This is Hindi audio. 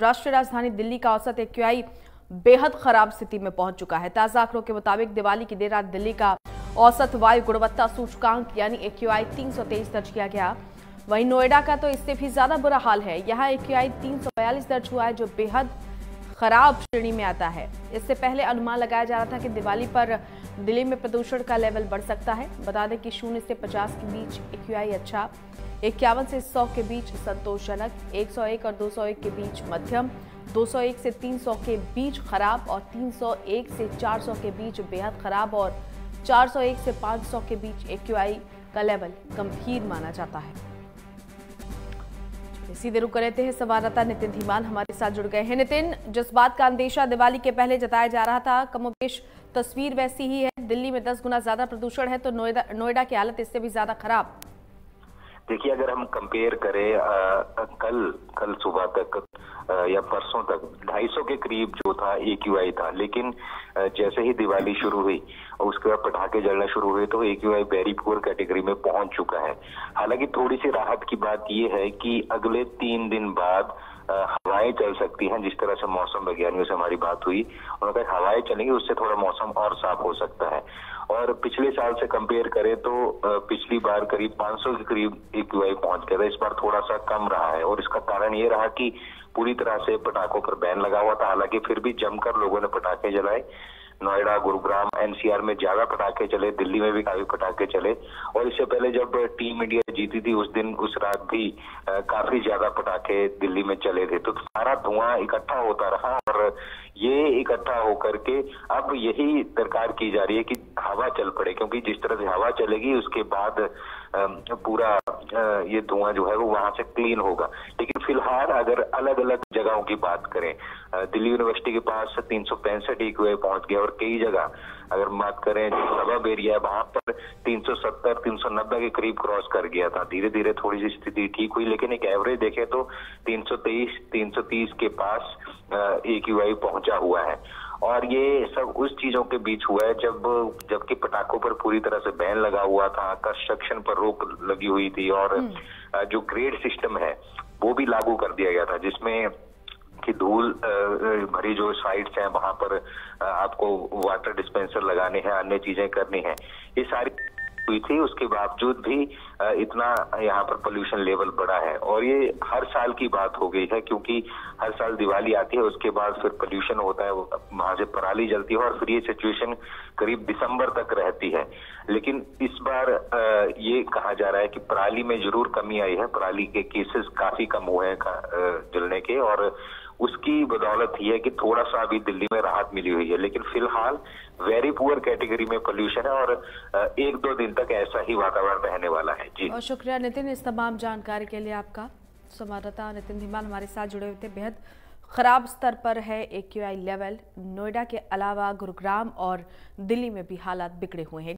राष्ट्रीय राजधानी दिल्ली का औसत एक्यूआई बेहद खराब स्थिति में पहुंच चुका है। ताजा आंकड़ों के मुताबिक दिवाली की देर रात दिल्ली का औसत वायु गुणवत्ता सूचकांक यानी एक्यूआई 323 दर्ज किया गया। वहीं नोएडा का तो इससे भी ज्यादा बुरा हाल है। यहाँ एक्यूआई 342 दर्ज हुआ है, जो बेहद खराब श्रेणी में आता है। इससे पहले अनुमान लगाया जा रहा था कि दिवाली पर दिल्ली में प्रदूषण का लेवल बढ़ सकता है। बता दें कि 0 से 50 के बीच एक्यूआई अच्छा, 51 से 100 के बीच संतोषजनक, 101 और 201 के बीच मध्यम, 201 से 300 के बीच खराब और 301 से 400 के बीच बेहद खराब और 401 से 500 के बीच एक्यूआई का लेवल गंभीर माना जाता है। सीधे रुक लेते हैं, संवाददाता नितिन धीमान हमारे साथ जुड़ गए हैं। नितिन, जिस बात का अंदेशा दिवाली के पहले जताया जा रहा था, कमोबेश तस्वीर वैसी ही है। दिल्ली में 10 गुना ज्यादा प्रदूषण है, तो नोएडा की हालत इससे भी ज्यादा खराब। देखिए, अगर हम कंपेयर करें कल सुबह तक या परसों तक 250 के करीब जो था एक्यूआई था, लेकिन जैसे ही दिवाली शुरू हुई उसके बाद पटाखे जलना शुरू हुए तो एक्यूआई वेरी पुअर कैटेगरी में पहुंच चुका है। हालांकि थोड़ी सी राहत की बात यह है कि अगले 3 दिन बाद हवाएं चल सकती हैं। जिस तरह से मौसम वैज्ञानिकों से हमारी बात हुई, उन्होंने कहा हवाएं चलेंगी, उससे थोड़ा मौसम और साफ हो सकता है। और पिछले साल से कंपेयर करें तो पिछली बार करीब 500 के करीब एक्यूआई पहुंच गया था। इस बार थोड़ा सा कम रहा है और इसका कारण ये रहा कि पूरी तरह से पटाखों पर बैन लगा हुआ था। हालांकि फिर भी जमकर लोगों ने पटाखे जलाए। नोएडा, गुरुग्राम, एनसीआर में ज्यादा पटाखे चले, दिल्ली में भी काफी पटाखे चले। और इससे पहले जब टीम इंडिया जीती थी उस रात भी काफी ज्यादा पटाखे दिल्ली में चले थे। तो सारा धुआं इकट्ठा होता रहा और ये इकट्ठा होकर के अब यही दरकार की जा रही है कि हवा चल पड़े, क्योंकि जिस तरह से हवा चलेगी उसके बाद पूरा ये धुआं जो है वो वहां से क्लीन होगा। लेकिन फिलहाल अगर अलग अलग जगहों की बात करें, दिल्ली यूनिवर्सिटी के पास 365 एक्यूआई पहुंच गया और कई जगह अगर बात करें जो सबब एरिया है वहां पर 370 390 के करीब क्रॉस कर गया था। धीरे धीरे थोड़ी सी स्थिति ठीक हुई, लेकिन एक एवरेज देखें तो 323 330 के पास एक्यूआई पहुंचा हुआ है। और ये सब उस चीजों के बीच हुआ है जबकि पटाखों पर पूरी तरह से बैन लगा हुआ था, कंस्ट्रक्शन पर रोक लगी हुई थी और जो ग्रेड सिस्टम है वो भी लागू कर दिया गया था, जिसमें कि धूल भरी जो साइट्स हैं वहां पर आपको वाटर डिस्पेंसर लगाने हैं, अन्य चीजें करनी है। ये सारी हुई थी, उसके बावजूद भी इतना यहाँ पर पोल्यूशन लेवल बढ़ा है। और ये हर साल की बात हो गई है, क्योंकि हर साल दिवाली आती है, उसके बाद फिर पोल्यूशन होता है, वहां से पराली जलती है और फिर ये सिचुएशन करीब दिसंबर तक रहती है। लेकिन इस बार ये कहा जा रहा है कि पराली में जरूर कमी आई है, पराली के केसेस काफी कम हुए हैं जलने के, और उसकी बदौलत ही है कि थोड़ा सा अभी दिल्ली में राहत मिली हुई है। लेकिन फिलहाल वेरी पुअर कैटेगरी में पोल्यूशन है और 1-2 दिन तक ऐसा ही वातावरण रहने वाला है। जी, और शुक्रिया नितिन इस तमाम जानकारी के लिए। आपका संवाददाता नितिन धीमान हमारे साथ जुड़े हुए थे। बेहद खराब स्तर पर है एक्यूआई लेवल। नोएडा के अलावा गुरुग्राम और दिल्ली में भी हालात बिगड़े हुए हैं।